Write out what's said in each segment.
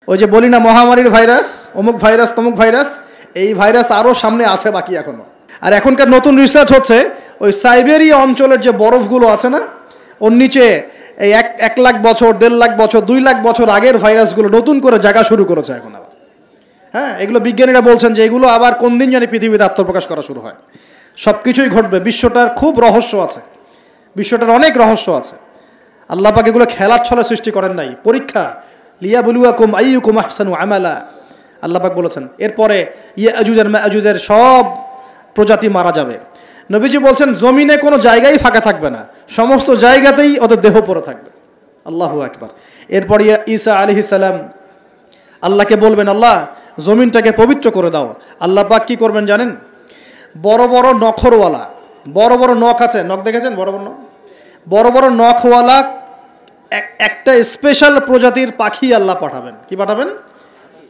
ওই যে বলি না মহামারীর ভাইরাস, অমুক ভাইরাস তমুক ভাইরাস, এই ভাইরাস আরও সামনে আছে বাকি এখনো। আর এখনকার নতুন রিসার্চ হচ্ছে ওই সাইবেরিয়া অঞ্চলের যে বরফগুলো আছে না, ওর নিচে এই 1 লাখ বছর 1.5 লাখ বছর 2 লাখ বছর আগের ভাইরাসগুলো নতুন করে জায়গা শুরু করেছে এখন আবার। হ্যাঁ, এগুলো বিজ্ঞানীরা বলছেন যে এগুলো আবার কোন দিন জানি পৃথিবীতে আত্মপ্রকাশ করা শুরু হয়। সব কিছুই ঘটবে। বিশ্বটার খুব রহস্য আছে, বিশ্বটার অনেক রহস্য আছে। আল্লাহ পাক এগুলো খেলার ছলে সৃষ্টি করেন নাই, পরীক্ষা। লিয়াবলুয়াকুম আইয়ুকুম আহসানু আমালা, আল্লাহ পাক বলেছেন। এরপরে ইয়াজুজ আর মাজুজের সব প্রজাতি মারা যাবে। নবীজি বলছেন জমিনে কোনো জায়গায় ফাঁকা থাকবে না, সমস্ত জায়গাতেই ওদের দেহ পড়ে থাকবে। আল্লাহু আকবার। এরপর ঈসা আলাইহিস সালাম আল্লাহকে বলবেন, আল্লাহ জমিনটাকে পবিত্র করে দাও। আল্লাহ পাক কি করবেন জানেন? বড় বড় নখরওয়ালা, বড় বড় নখ আছে, নখ দেখেছেন? বড় বড় নখ, বড় বড় নখওয়ালা একটা স্পেশাল প্রজাতির পাখি আল্লাহ পাঠাবেন। কি পাঠাবেন?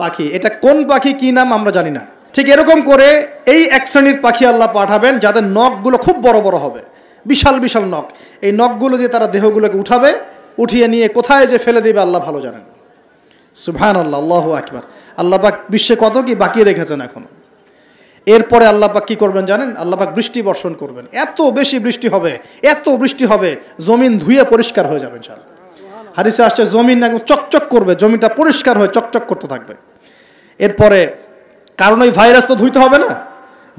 পাখি। এটা কোন পাখি, কি নাম আমরা জানি না। ঠিক এরকম করে এই এক শ্রেণীর পাখি আল্লাহ পাঠাবেন যাদের নখগুলো খুব বড় বড় হবে, বিশাল বিশাল নখ। এই নখগুলো দিয়ে তারা দেহগুলোকে উঠাবে, উঠিয়ে নিয়ে কোথায় যে ফেলে দেবে আল্লাহ ভালো জানেন। সুবহানাল্লাহ, আল্লাহু আকবার। আল্লাহ পাক বিশ্বে কত কি বাকি রেখেছেন এখনো। এরপরে আল্লাহ পাক কি করবেন জানেন? আল্লাহ পাক বৃষ্টি বর্ষণ করবেন। এত বেশি বৃষ্টি হবে, এত বৃষ্টি হবে, জমিন ধুয়ে পরিষ্কার হয়ে যাবে ইনশাআল্লাহ। হাদিসে আসছে জমিন একদম চকচক করবে, জমিটা পরিষ্কার হয়ে চকচক করতে থাকবে। এরপরে কারণ ওই ভাইরাস তো ধুইতে হবে না,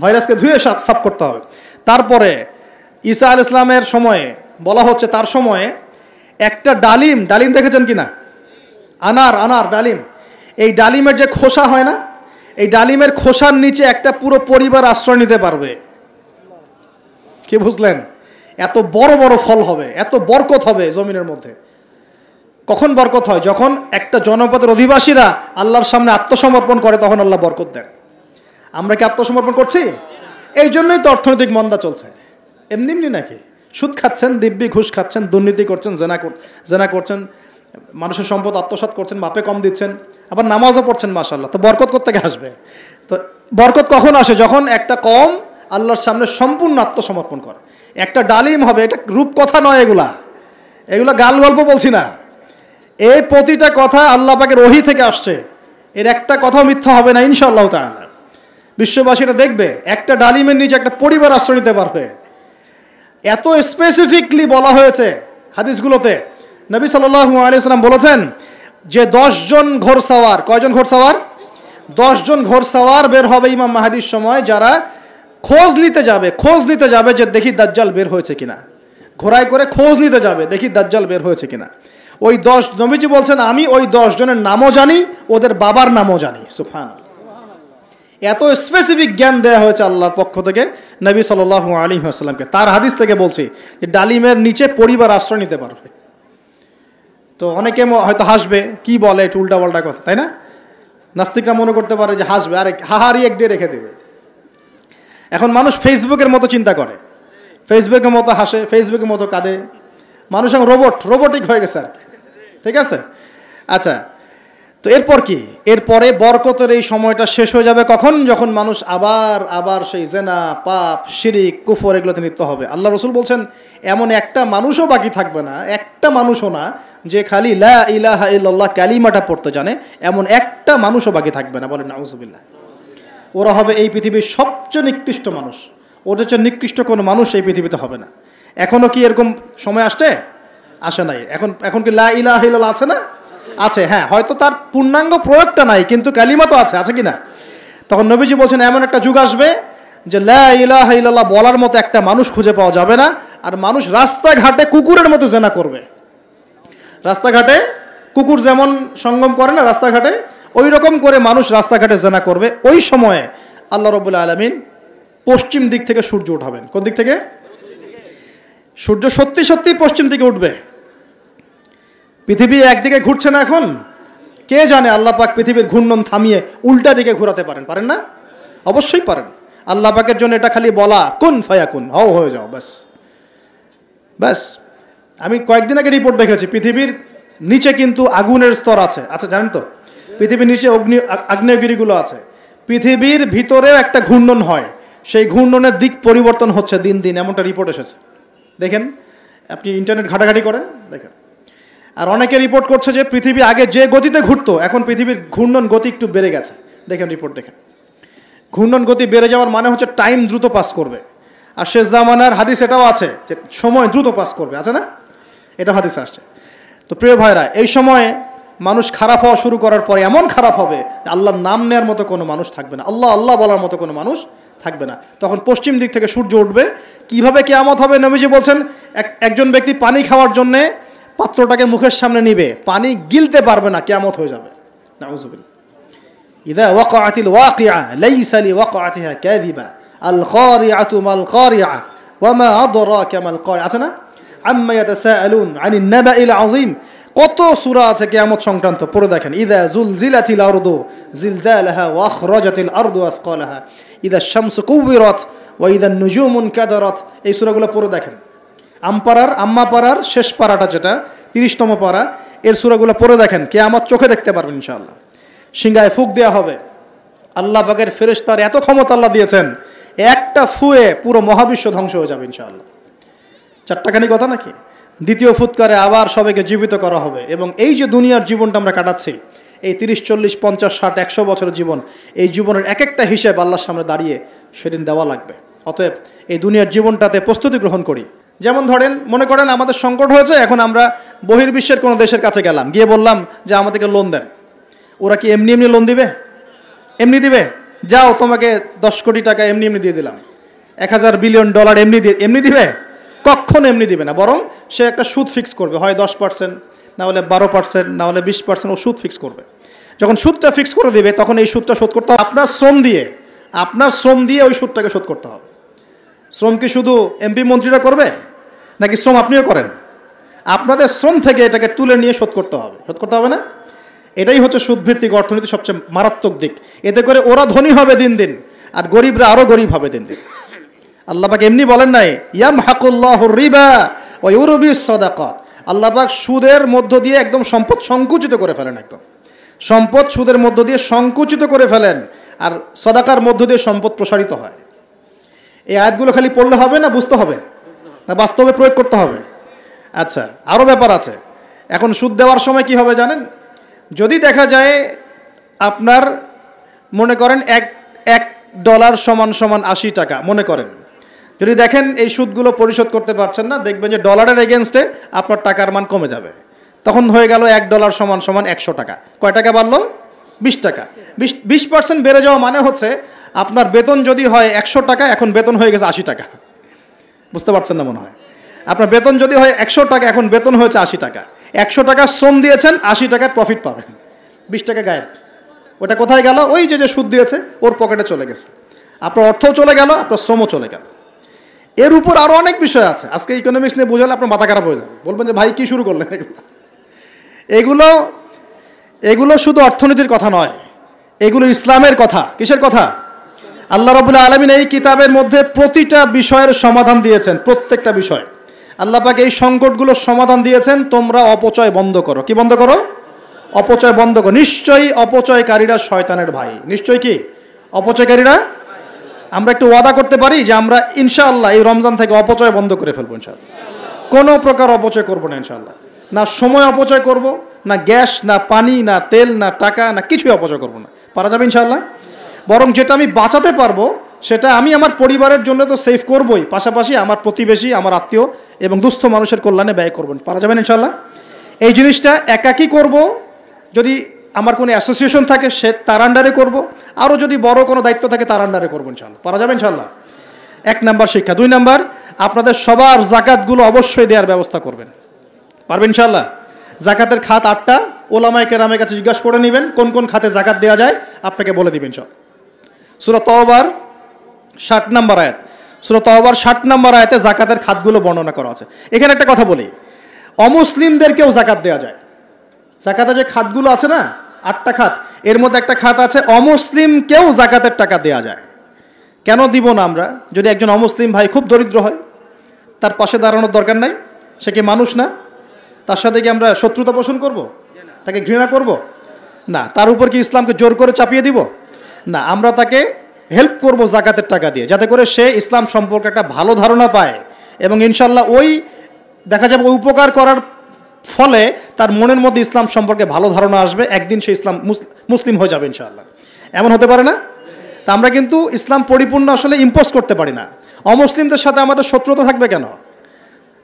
ভাইরাসকে ধুয়ে সাফ করতে হবে। তারপরে ঈসা আলাইহিস সালামের সময়ে বলা হচ্ছে, তার সময়ে একটা ডালিম, ডালিম দেখেছেন কি না? আনার ডালিম, এই ডালিমের যে খোসা হয় না, এই ডালিমের খোসার নিচে একটা পুরো পরিবার আশ্রয় নিতে পারবে। কি বুঝলেন? এত বড় বড় ফল হবে, এত বরকত হবে জমিনের মধ্যে। কখন বরকত হয়? যখন একটা জনপদের অধিবাসীরা আল্লাহর সামনে আত্মসমর্পণ করে, তখন আল্লাহ বরকত দেন। আমরা কি আত্মসমর্পণ করছি? এই জন্যই তো অর্থনৈতিক মন্দা চলছে। এমনি এমনি নাকি? সুদ খাচ্ছেন, দিব্যি ঘুষ খাচ্ছেন, দুর্নীতি করছেন, জেনা করছেন, মানুষের সম্পদ আত্মসাৎ করছেন, মাপে কম দিচ্ছেন, আবার নামাজও পড়ছেন, মাশাআল্লাহ। তো বরকত কোত্থেকে আসবে? তো বরকত কখন আসে? যখন একটা কম আল্লাহর সামনে সম্পূর্ণ আত্মসমর্পণ করে। একটা ডালিম হবে, এটা রূপকথা নয়, এগুলা গাল গল্প বলছি না। এই প্রতিটা কথা আল্লাহ পাকের ওহী থেকে আসছে, এর একটা কথাও মিথ্যা হবে না ইনশাআল্লাহ তাআলা। বিশ্ববাসীরা দেখবে একটা ডালিমের নিচে একটা পরিবার আশ্রয় নিতে পারবে। এত স্পেসিফিকলি বলা হয়েছে হাদিসগুলোতে। নবী সাল্লাল্লাহু আলাইহি ওয়াসাল্লাম বলেছেন যে 10 জন ঘোড়সওয়ার, কয়জন ঘোড়সওয়ার? 10 জন ঘোড়সওয়ার বের হবে ইমাম মাহদির সময়, যারা খোঁজ নিতে যাবে যে দেখি দাজ্জাল বের হয়েছে কিনা। ঘোড়ায় করে খোঁজ নিতে যাবে, দেখি দাজ্জাল বের হয়েছে কিনা। ওই 10, নবীজি বলছেন আমি ওই 10 জনের নামও জানি, ওদের বাবার নামও জানি। সুবহানাল্লাহ। এত স্পেসিফিক জ্ঞান দেওয়া হয়েছে আল্লাহর পক্ষ থেকে নবী সাল্লাল্লাহু আলাইহি ওয়াসাল্লামকে। তার হাদিস থেকে বলছি যে ডালিমের নিচে পরিবার আশ্রয় নিতে পারবে। তো অনেকে হয়তো হাসবে, কি বলে একটু উল্টাপাল্টা কথা, তাই না? নাস্তিকরা মনে করতে পারে যে হাসবে, আরে হাহারি এক দিয়ে রেখে দেবে। এখন মানুষ ফেসবুকের মতো চিন্তা করে, ফেসবুকের মতো হাসে, ফেসবুকের মতো কাঁদে। মানুষ এখন রোবটিক হয়ে গেছে আর কি। ঠিক আছে? আচ্ছা, তো এরপর কি? এরপরে বরকতের এই সময়টা শেষ হয়ে যাবে কখন? যখন মানুষ আবার সেই জেনা, পাপ, শিরিক, কুফর এগুলোতে লিপ্ত হবে। আল্লাহ রাসূল বলছেন এমন একটা মানুষও বাকি থাকবে না, একটা মানুষও না যে খালি লা ইলাহা ইল্লাল্লাহ কালিমাটা পড়তে জানে, এমন একটা মানুষও বাকি থাকবে না। বলেন নাউযুবিল্লাহ। ওরা হবে এই পৃথিবীর সবচেয়ে নিকৃষ্ট মানুষ। ওদের চেয়ে নিকৃষ্ট কোনো মানুষ এই পৃথিবীতে হবে না। এখনো কি এরকম সময় আসে নাই? এখন কি লা ইলাহা ইল্লাল্লাহ আছে না? আছে, হ্যাঁ। হয়তো তার পূর্ণাঙ্গ প্রয়োগটা নাই, কিন্তু কালিমা তো আছে কি না? তখন নবীজি বলছেন এমন একটা যুগ আসবে যে লা ইলাহা ইল্লাল্লাহ বলার মতো একটা মানুষ খুঁজে পাওয়া যাবে না। আর মানুষ রাস্তাঘাটে কুকুরের মতো জেনা করবে। রাস্তাঘাটে কুকুর যেমন সঙ্গম করে না রাস্তাঘাটে, ওই রকম করে মানুষ রাস্তাঘাটে জেনা করবে। ওই সময়ে আল্লাহ রাব্বুল আলামিন পশ্চিম দিক থেকে সূর্য উঠাবেন। কোন দিক থেকে? সূর্য সত্যি সত্যি পশ্চিম দিকে উঠবে। পৃথিবী একদিকে ঘুরছে না এখন, কে জানে আল্লাহ পাক পৃথিবীর ঘূর্ণন থামিয়ে উল্টা দিকে ঘোরাতে পারেন না? অবশ্যই পারেন। আল্লাহ পাকের জন্য এটা খালি বলা, কুন ফায়াকুন, হও হয়ে যাও, ব্যাস। আমি কয়েকদিন আগে রিপোর্ট দেখেছি, পৃথিবীর নিচে কিন্তু আগুনের স্তর আছে। আচ্ছা, জানেন তো পৃথিবীর নিচে আগ্নেয়গিরিগুলো আছে। পৃথিবীর ভিতরেও একটা ঘূর্ণন হয়, সেই ঘূর্ণনের দিক পরিবর্তন হচ্ছে দিন দিন, এমনটা রিপোর্ট এসেছে। দেখেন, আপনি ইন্টারনেট ঘাটাঘাটি করেন, দেখেন। আর অনেকে রিপোর্ট করছে যে পৃথিবী আগে যে গতিতে ঘুরতো এখন পৃথিবীর ঘূর্ণন গতি একটু বেড়ে গেছে। দেখেন রিপোর্ট দেখেন, ঘূর্ণন গতি বেড়ে যাওয়ার মানে হচ্ছে টাইম দ্রুত পাস করবে। আর শেষ জামানার হাদিস এটাও আছে যে সময় দ্রুত পাস করবে, আছে না? এটা হাদিস আসছে। তো প্রিয় ভাইরা, এই সময়ে মানুষ খারাপ হওয়া শুরু করার পরে এমন খারাপ হবে আল্লাহর নাম নেওয়ার মতো কোনো মানুষ থাকবে না, আল্লাহ আল্লাহ বলার মতো কোনো মানুষ থাকবে না। তখন পশ্চিম দিক থেকে সূর্য উঠবে। কিভাবে কিয়ামত হবে? নবীজি বলছেন একজন ব্যক্তি পানি খাওয়ার জন্যে পাত্রটাকে মুখের সামনে নিবে, পানি গিলতে পারবে না, কিয়ামত হয়ে যাবে। নাউযুবিল্লাহ। ইযা ওয়াকাআতিল ওয়াকিআ লাইসা লিওয়াকাআতিহা কাযিবা আল কারিআতু মাল কারিআ ওয়া মা আদরাকা মাল কারিআ, আছে না? আম্মা ইয়াতাসাআলুন আনিন নাবাইল আযীম। কত সূরা আছে কিয়ামত সংক্রান্ত, পড়ে দেখেন। ইযা যুলজিলাতিল আরদু জিলজালাহা ওয়া আখরাজাতিল আরদু আথকালাহা ইযা শামসু কুওয়িরাত ওয়া ইযা নুজুমু কাদারাত। এই সূরাগুলো পড়ে দেখেন। আম্মা পারার শেষ পারাটা যেটা 30তম পারা, এর সূরাগুলো পড়ে দেখেন। কিয়ামত চোখে দেখতে পারবেন ইনশাআল্লাহ। সিংহায় ফুঁক দেওয়া হবে। আল্লাহ পাকের ফেরেশতার এত ক্ষমতা আল্লাহ দিয়েছেন, একটা ফুয়ে পুরো মহাবিশ্ব ধ্বংস হয়ে যাবে ইনশাআল্লাহ। চারটাখানি কথা নাকি? দ্বিতীয় ফুৎকারে আবার সবাইকে জীবিত করা হবে। এবং এই যে দুনিয়ার জীবনটা আমরা কাটাচ্ছি, এই 30, 40, 50, 60, 100 বছরের জীবন, এই জীবনের এক একটা হিসেব আল্লাহর সামনে দাঁড়িয়ে সেদিন দেওয়া লাগবে। অতএব এই দুনিয়ার জীবনটাতে প্রস্তুতি গ্রহণ করি। যেমন ধরেন, মনে করেন আমাদের সংকট হয়েছে, এখন আমরা বহির্বিশ্বের কোনো দেশের কাছে গেলাম, গিয়ে বললাম যে আমাদেরকে লোন দেন। ওরা কি এমনি এমনি লোন দিবে? এমনি দিবে? যাও তোমাকে 10 কোটি টাকা এমনি এমনি দিয়ে দিলাম, $1000 বিলিয়ন এমনি দিবে? কখনো এমনি দিবে না। বরং সে একটা সুদ ফিক্স করবে, হয় 10%, না হলে 12%, না হলে 20%। ও সুদ ফিক্স করবে। যখন সুদটা ফিক্স করে দিবে, তখন এই সুদটা শোধ করতে হবে আপনার শ্রম দিয়ে ওই সুদটাকে শোধ করতে হবে। শ্রম কি শুধু এমপি মন্ত্রীরা করবে, নাকি শ্রম আপনিও করেন? আপনাদের শ্রম থেকে এটাকে তুলে নিয়ে শোধ করতে হবে না? এটাই হচ্ছে সুদভিত্তিক অর্থনীতির সবচেয়ে মারাত্মক দিক। এতে করে ওরা ধনী হবে দিন দিন, আর গরিবরা আরও গরিব হবে দিন দিন। আল্লাহ পাক এমনি বলেন নাই ইয়ামহাকুল্লাহুর রিবা ওয়া ইউরবিস সাদাকাত। আল্লাহ পাক সুদের মধ্য দিয়ে একদম সম্পদ সংকুচিত করে ফেলেন। একদম সম্পদ সুদের মধ্য দিয়ে সংকুচিত করে ফেলেন, আর সাদাকার মধ্য দিয়ে সম্পদ প্রসারিত হয়। এই আয়াতগুলো খালি পড়লে হবে না, বুঝতে হবে, না বাস্তবে প্রয়োগ করতে হবে? আচ্ছা, আরও ব্যাপার আছে। এখন সুদ দেওয়ার সময় কি হবে জানেন? যদি দেখা যায় আপনার, মনে করেন $1 সমান 80 টাকা, মনে করেন, যদি দেখেন এই সুদগুলো পরিশোধ করতে পারছেন না, দেখবেন যে ডলারের এগেনস্টে আপনার টাকার মান কমে যাবে। তখন হয়ে গেল $1 সমান 100 টাকা। কয় টাকা বাড়লো? 20 টাকা। 20% বেড়ে যাওয়া মানে হচ্ছে আপনার বেতন যদি হয় 100 টাকা, এখন বেতন হয়ে গেছে 80 টাকা। বুঝতে পারছেন না মনে হয়? আপনার বেতন যদি হয় 100 টাকা, এখন বেতন হয়েছে 80 টাকা। 100 টাকা শ্রম দিয়েছেন, 80 টাকার প্রফিট পাবেন। 20 টাকা গায়েব। ওটা কোথায় গেল? ওই যে সুদ দিয়েছে ওর পকেটে চলে গেছে। আপনার অর্থও চলে গেল, আপনার শ্রমও চলে গেল। এর উপর আরও অনেক বিষয় আছে। আজকে ইকোনমিক্স নিয়ে বোঝালে আপনার মাথা খারাপ হয়ে যাবে, বলবেন যে ভাই কি শুরু করলেন এগুলো শুধু অর্থনীতির কথা নয়, এগুলো ইসলামের কথা। কিসের কথা? আল্লাহ রাব্বুল আলামিন এই কিতাবের মধ্যে প্রতিটা বিষয়ের সমাধান দিয়েছেন। প্রত্যেকটা বিষয় আল্লাহ পাক এই সংকটগুলোর সমাধান দিয়েছেন। তোমরা অপচয় বন্ধ করো। কি বন্ধ করো? অপচয় বন্ধ করো। নিশ্চয়ই অপচয়কারীরা শয়তানের ভাই। নিশ্চয়ই কি অপচয়কারীরা? আমরা একটু ওয়াদা করতে পারি যে আমরা ইনশাআল্লাহ এই রমজান থেকে অপচয় বন্ধ করে ফেলবো ইনশাআল্লাহ। কোনো প্রকার অপচয় করবো না ইনশাআল্লাহ। না সময় অপচয় করব, না গ্যাস, না পানি, না তেল, না টাকা, না কিছুই অপচয় করবো না। পারা যাবে ইনশাআল্লাহ? বরং যেটা আমি বাঁচাতে পারবো সেটা আমি আমার পরিবারের জন্য তো সেভ করবই, পাশাপাশি আমার প্রতিবেশী, আমার আত্মীয় এবং দুস্থ মানুষের কল্যাণে ব্যয় করবেন। পারা যাবেন ইনশাআল্লাহ? এই জিনিসটা একাকী করব, যদি আমার কোনো অ্যাসোসিয়েশন থাকে সে তার আন্ডারে করব, আরও যদি বড় কোনো দায়িত্ব থাকে তার আন্ডারে করবো ইনশাআল্লাহ। পারা যাবে ইনশাআল্লাহ? 1 নাম্বার শিক্ষা। 2 নাম্বার, আপনাদের সবার জাকাতগুলো অবশ্যই দেওয়ার ব্যবস্থা করবেন। পারবেন ইনশাআল্লাহ? জাকাতের খাত 8টা। ওলামায়ে কেরামের কাছে জিজ্ঞাসা করে নেবেন কোন কোন খাতে জাকাত দেওয়া যায়, আপনাকে বলে দিবেন সব। সূরা তাওবার 60 নম্বর আয়াত। সূরা তাওবার 60 নম্বর আয়াতে জাকাতের খাতগুলো বর্ণনা করা আছে। এখানে একটা কথা বলি, অমুসলিমদেরকেও জাকাত দেওয়া যায়। জাকাতের যে খাতগুলো আছে না, 8টা খাত, এর মধ্যে একটা খাত আছে অমুসলিমকেও জাকাতের টাকা দেওয়া যায়। কেন দিব না আমরা? যদি একজন অমুসলিম ভাই খুব দরিদ্র হয়, তার পাশে দাঁড়ানোর দরকার নাই? সে কি মানুষ না? তার সাথে কি আমরা শত্রুতা পোষণ করব? তাকে ঘৃণা করব? না। তার উপর কি ইসলামকে জোর করে চাপিয়ে দিব? না। আমরা তাকে হেল্প করব জাকাতের টাকা দিয়ে, যাতে করে সে ইসলাম সম্পর্কে একটা ভালো ধারণা পায় এবং ইনশাল্লাহ ওই দেখা যাবে ওই উপকার করার ফলে তার মনের মধ্যে ইসলাম সম্পর্কে ভালো ধারণা আসবে, একদিন সে মুসলিম হয়ে যাবে ইনশাআল্লাহ। এমন হতে পারে না? তা আমরা কিন্তু ইসলাম পরিপূর্ণ আসলে ইম্পোজ করতে পারি না। অমুসলিমদের সাথে আমাদের শত্রুতা থাকবে কেন?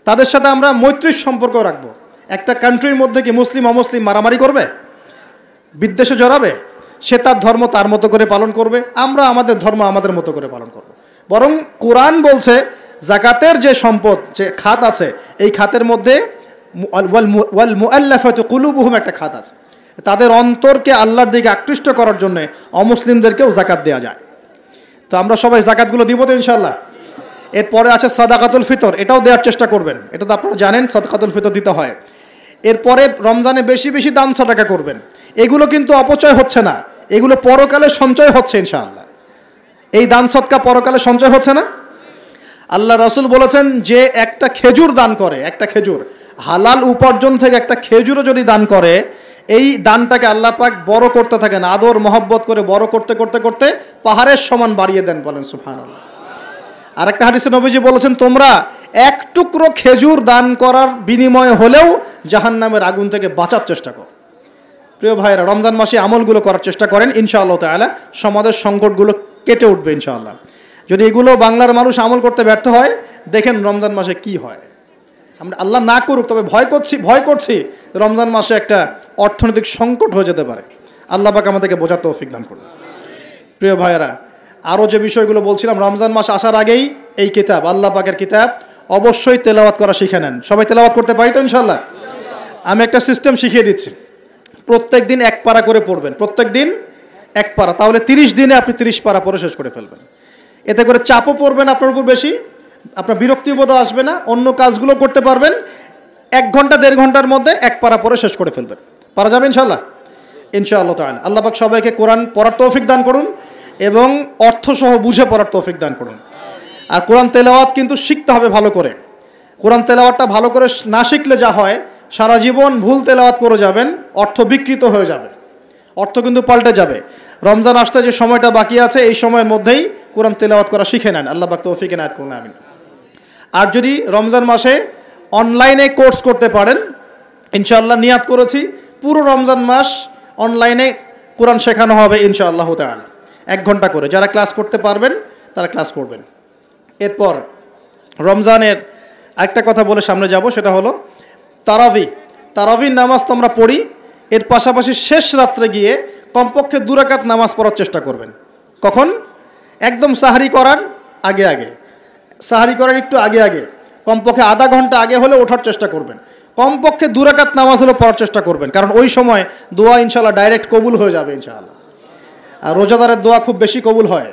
তাদের সাথে আমরা মৈত্রীর সম্পর্ক রাখবো। একটা কান্ট্রির মধ্যে কি মুসলিম অমুসলিম মারামারি করবে, বিদ্বেষে জড়াবে? সে তার ধর্ম তার মতো করে পালন করবে, আমরা আমাদের ধর্ম আমাদের মতো করে পালন করব। বরং কোরআন বলছে যাকাতের যে সম্পদ, যে খাত আছে, এই খাতের মধ্যে ওয়াল মুআল্লাফাতু কুলুবুহুম একটা খাত আছে। তাদের অন্তরকে আল্লাহর দিকে আকৃষ্ট করার জন্য অমুসলিমদেরকেও যাকাত দেওয়া যায়। তো আমরা সবাই যাকাতগুলো দিব তো ইনশাআল্লাহ। এরপরে আছে সাদাকাতুল ফিতর, এটাও দেওয়ার চেষ্টা করবেন। এটা তো আপনারা জানেন সাদাকাতুল ফিতর দিতে হয়। এরপরে রমজানে বেশি বেশি দান সাদাকা করবেন। এগুলো কিন্তু অপচয় হচ্ছে না, এগুলো পরকালে সঞ্চয় হচ্ছে ইনশাআল্লাহ। এই দান সদকা পরকালে সঞ্চয় হচ্ছে না? আল্লাহ রাসূল বলেছেন যে একটা খেজুর দান করে, একটা খেজুর হালাল উপার্জন থেকে একটা খেজুরও যদি দান করে, এই দানটাকে আল্লাহ পাক বড় করতে থাকেন, আদর মহব্বত করে বড় করতে করতে করতে পাহাড়ের সমান বাড়িয়ে দেন। বলেন সুবহানাল্লাহ। আর একটা হাদিসে নবীজি বলেছেন তোমরা এক টুকরো খেজুর দান করার বিনিময়ে হলেও জাহান্নামের আগুন থেকে বাঁচার চেষ্টা করো। প্রিয় ভাইরা, রমজান মাসে আমলগুলো করার চেষ্টা করেন, ইনশাআল্লাহ তাআলা সমাজের সংকটগুলো কেটে উঠবে ইনশাআল্লাহ। যদি এগুলো বাংলার মানুষ আমল করতে ব্যর্থ হয়, দেখেন রমজান মাসে কি হয়। আমরা আল্লাহ না করুক, তবে ভয় করছি রমজান মাসে একটা অর্থনৈতিক সংকট হয়ে যেতে পারে। আল্লাহ পাক আমাদেরকে বোঝার তৌফিক দান করুন। প্রিয় ভাইয়েরা, আরও যে বিষয়গুলো বলছিলাম, রমজান মাস আসার আগেই এই কিতাব, আল্লাহ পাকের কিতাব, অবশ্যই তেলাওয়াত করা শিখে নেন। সবাই তেলাওয়াত করতে পারি তো ইনশাআল্লাহ? আমি একটা সিস্টেম শিখিয়ে দিচ্ছি। প্রত্যেক দিন এক পারা করে পড়বেন, প্রত্যেক দিন এক পারা। তাহলে 30 দিনে আপনি 30 পারা পড়ে শেষ করে ফেলবেন। এতে করে চাপও পড়বেন আপনার উপর বেশি, আপনার বিরক্তিবোধ আসবে না, অন্য কাজগুলো করতে পারবেন। 1 ঘন্টা 1.5 ঘন্টার মধ্যে এক পারা পড়ে শেষ করে ফেলবেন। পারা যাবে ইনশাআল্লাহ? ইনশাআল্লাহ তাআলা। আল্লাহ পাক সবাইকে কোরআন পড়ার তৌফিক দান করুন এবং অর্থসহ বুঝে পড়ার তৌফিক দান করুন। আর কোরআন তেলাওয়াত কিন্তু শিখতে হবে ভালো করে। কোরআন তেলাওয়াতটা ভালো করে না শিখলে যা হয়, সারা জীবন ভুল তেলাওয়াত করে যাবেন, অর্থ বিকৃত হয়ে যাবে, অর্থ কিন্তু পাল্টে যাবে। রমজান আসতে যে সময়টা বাকি আছে, এই সময়ের মধ্যেই কোরআন তেলাওয়াত করা শিখে নেন। আল্লাহ পাক তৌফিক এনায়েত করুন, আমিন। আর যদি রমজান মাসে অনলাইনে কোর্স করতে পারেন, ইনশাআল্লাহ নিয়াত করেছি পুরো রমজান মাস অনলাইনে কোরআন শেখানো হবে ইনশাআল্লাহ তাআলা। 1 ঘন্টা করে যারা ক্লাস করতে পারবেন তারা ক্লাস করবেন। এরপর রমজানের একটা কথা বলে সামনে যাব, সেটা হলো তারাবি নামাজ তো আমরা পড়ি। এর পাশাপাশি শেষ রাত্রে গিয়ে কমপক্ষে 2 রাকাত নামাজ পড়ার চেষ্টা করবেন। কখন? একদম সাহারি করার আগে, সাহারি করার একটু আগে, কমপক্ষে আধা ঘন্টা আগে হলে ওঠার চেষ্টা করবেন। কমপক্ষে 2 রাকাত নামাজ হলে পড়ার চেষ্টা করবেন, কারণ ওই সময় দোয়া ইনশাআল্লাহ ডাইরেক্ট কবুল হয়ে যাবে ইনশাআল্লাহ। আর রোজাদারের দোয়া খুব বেশি কবুল হয়,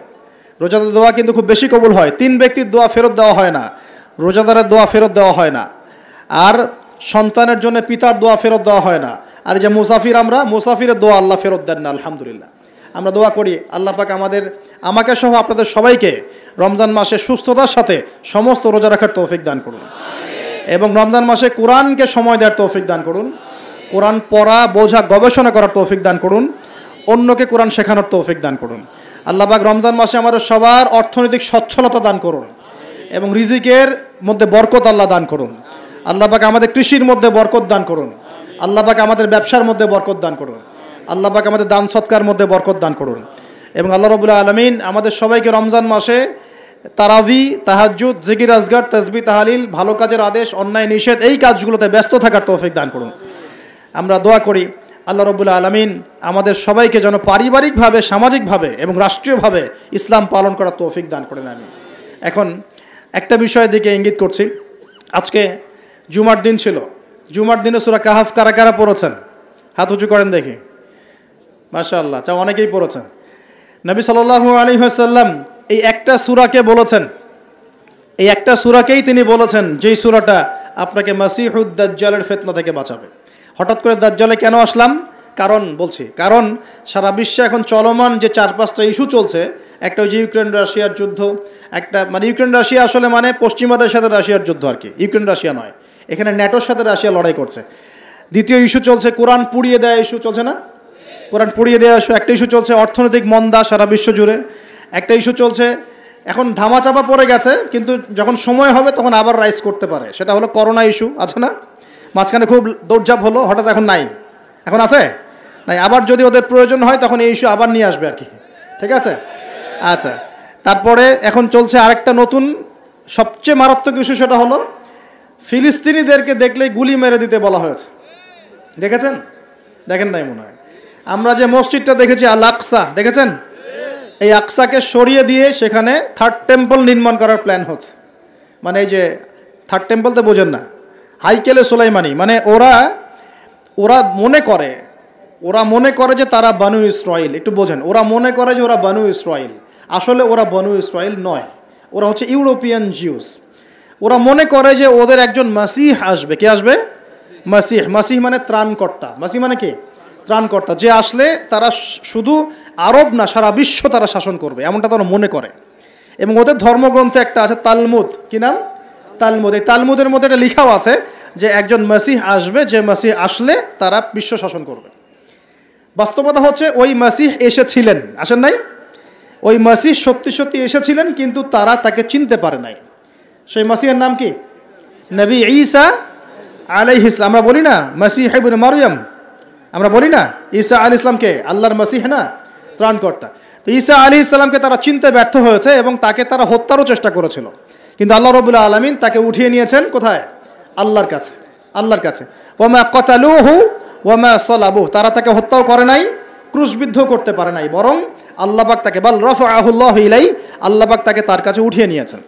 রোজাদারের দোয়া কিন্তু খুব বেশি কবুল হয়। 3 ব্যক্তির দোয়া ফেরত দেওয়া হয় না, রোজাদারের দোয়া ফেরত দেওয়া হয় না। আর সন্তানের জন্য পিতার দোয়া ফেরত দেওয়া হয় না। আর যে মুসাফির, আমরা মুসাফিরের দোয়া আল্লাহ ফেরত দেন না, আলহামদুলিল্লাহ। আমরা দোয়া করি আল্লাহ পাক আমাকে সহ আপনাদের সবাইকে রমজান মাসে সুস্থতার সাথে সমস্ত রোজা রাখার তৌফিক দান করুন এবং রমজান মাসে কোরআনকে সময় দেওয়ার তৌফিক দান করুন, কোরআন পড়া, বোঝা, গবেষণা করার তৌফিক দান করুন, অন্যকে কোরআন শেখানোর তৌফিক দান করুন। আল্লাহ পাক রমজান মাসে আমাদের সবার অর্থনৈতিক সচ্ছলতা দান করুন এবং রিজিকের মধ্যে বরকত আল্লাহ দান করুন। আল্লাহ পাক আমাদের কৃষির মধ্যে বরকত দান করুন, আল্লাহ পাক আমাদের ব্যবসার মধ্যে বরকত দান করুন, আল্লাহ পাক আমাদের দান সৎকার মধ্যে বরকত দান করুন এবং আল্লাহ রাব্বুল আলামিন আমাদের সবাইকে রমজান মাসে তারাবি, তাহাজ্জুদ, জিকির আজগার, তাসবিহ, তাহলিল, ভালো কাজের আদেশ, অন্যায় নিষেধ, এই কাজগুলোতে ব্যস্ত থাকার তৌফিক দান করুন। আমরা দোয়া করি আল্লাহ রাব্বুল আলামিন আমাদের সবাইকে যেন পারিবারিকভাবে, সামাজিকভাবে এবং রাষ্ট্রীয়ভাবে ইসলাম পালন করার তৌফিক দান করেন। আমি এখন একটা বিষয়ের দিকে ইঙ্গিত করছি। আজকে জুমার দিন ছিল, জুমার দিনে সূরা কাহাফ কারা কারা পড়েছেন? হাত উঁচু করেন দেখি। মাশাআল্লাহ, অনেকেই পড়েছেন। নবী সাল্লাল্লাহু আলাইহি ওয়াসাল্লাম এই একটা সূরাকে বলেছেন, এই একটা সূরাকেই তিনি বলেছেন যেই সূরাটা আপনাকে মাসিহুদ দাজ্জালের ফিতনা থেকে বাঁচাবে। হঠাৎ করে দাজ্জালে কেন আসলাম? কারণ সারা বিশ্বে এখন চলমান যে 4-5টা ইস্যু চলছে, একটা ওই যে ইউক্রেন রাশিয়ার যুদ্ধ, একটা মানে ইউক্রেন রাশিয়া আসলে মানে পশ্চিমাদের সাথে রাশিয়ার যুদ্ধ আর কি, ইউক্রেন রাশিয়া নয়, এখানে ন্যাটোর সাথে রাশিয়া লড়াই করছে। দ্বিতীয় ইস্যু চলছে কোরআন পুড়িয়ে দেওয়া ইস্যু চলছে না, কোরআন পুড়িয়ে দেওয়া ইস্যু। একটা ইস্যু চলছে অর্থনৈতিক মন্দা সারা বিশ্ব জুড়ে, একটা ইস্যু চলছে এখন ধামাচাপা পড়ে গেছে, কিন্তু যখন সময় হবে তখন আবার রাইজ করতে পারে, সেটা হলো করোনা ইস্যু, আছে না? মাঝখানে খুব দৌড়ঝাঁপ হলো, হঠাৎ এখন নাই, এখন আছে নাই, আবার যদি ওদের প্রয়োজন হয় তখন এই ইস্যু আবার নিয়ে আসবে আর কি, ঠিক আছে? আচ্ছা, তারপরে এখন চলছে আরেকটা নতুন সবচেয়ে মারাত্মক ইস্যু, সেটা হলো ফিলিস্তিনিদেরকে দেখলেই গুলি মেরে দিতে বলা হয়েছে। দেখেছেন? দেখেন নাই মনে হয়। আমরা যে মসজিদটা দেখেছি আল আকসা, দেখেছেন? এই আকসাকে সরিয়ে দিয়ে সেখানে থার্ড টেম্পল নির্মাণ করার প্ল্যান হচ্ছে। মানে এই যে থার্ড টেম্পল তো বোঝেন না, হাইকেলে সুলাইমানি, মানে ওরা মনে করে যে তারা বানু ইসরাইল, একটু বোঝেন, ওরা মনে করে যে ওরা বানু ইসরাইল, আসলে ওরা বানু ইসরাইল নয়, ওরা হচ্ছে ইউরোপিয়ান জিউস। ওরা মনে করে যে ওদের একজন মাসিহ আসবে। কে আসবে? মাসিহ। মাসিহ মানে ত্রাণকর্তা। মাসিহ মানে কি? ত্রাণকর্তা। যে আসলে তারা শুধু আরব না, সারা বিশ্ব তারা শাসন করবে, এমনটা তারা মনে করে। এবং ওদের ধর্মগ্রন্থে একটা আছে তালমুদ, কি নাম? তালমুদ। এই তালমুদের মধ্যে এটা লেখাও আছে যে একজন মাসিহ আসবে, যে মাসিহ আসলে তারা বিশ্ব শাসন করবে। বাস্তবতা হচ্ছে ওই মাসিহ এসেছিলেন, আসেন নাই? ওই মাসিহ সত্যি সত্যি এসেছিলেন, কিন্তু তারা তাকে চিনতে পারে নাই। সেই মাসিহের নাম কি? নবী ঈসা আলাইহিস সালাম। আমরা বলি না মাসিহ ইবনে মারইয়াম, আমরা বলি না ঈসা আলাইহিস সালামকে আল্লাহর মাসিহ না, ত্রাণকর্তা। তো ঈসা আলাইহিস সালামকে তারা চিনতে ব্যর্থ হয়েছে এবং তাকে তারা হত্যারও চেষ্টা করেছিল, কিন্তু আল্লাহ রাব্বুল আলামিন তাকে উঠিয়ে নিয়েছেন কোথায়? আল্লাহর কাছে। আল্লাহর কাছে। ওয়ামা কাতালুহু ওয়ামা সালাবুহু, তারা তাকে হত্যাও করে নাই, ক্রুশবিদ্ধ করতে পারে নাই, বরং আল্লাহ পাক তাকে বাল রাফাআহুল্লাহু ইলাইহি, আল্লাহ পাক তাকে তার কাছে উঠিয়ে নিয়েছেন।